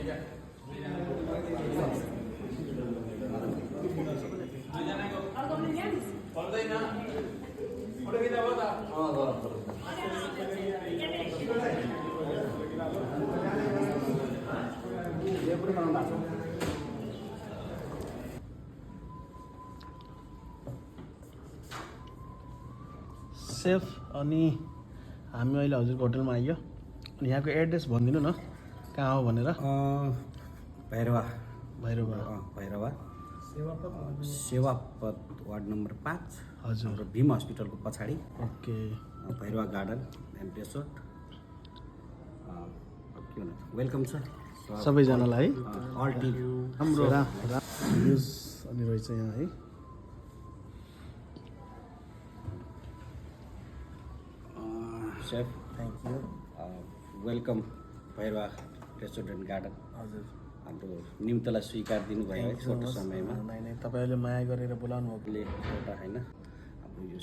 Safe अनि हामी अहिले हजुरको होटलमा आइयो अनि यहाँको एड्रेस भनिदिनु न कहाँ हो भनेर। भैरवा भैरवा सेवापद वार्ड नम्बर 5 हजुर र भीम हस्पिटलको पछाडि। Okay Bhairahawa garden and resort. के भन्छ वेलकम छ सबैजनालाई अल टिम। हाम्रो भ्युज अनि रहेछ यहाँ है। Safe thank you welcome Bhairahawa restaurant and garden. हजुर हाम्रो निम्तलाई स्वीकार दिनुभयो है छोटो समयमा। नै तपाईँहरूले माया गरेर बोलाउनु ले एउटा होइन हाम्रो यो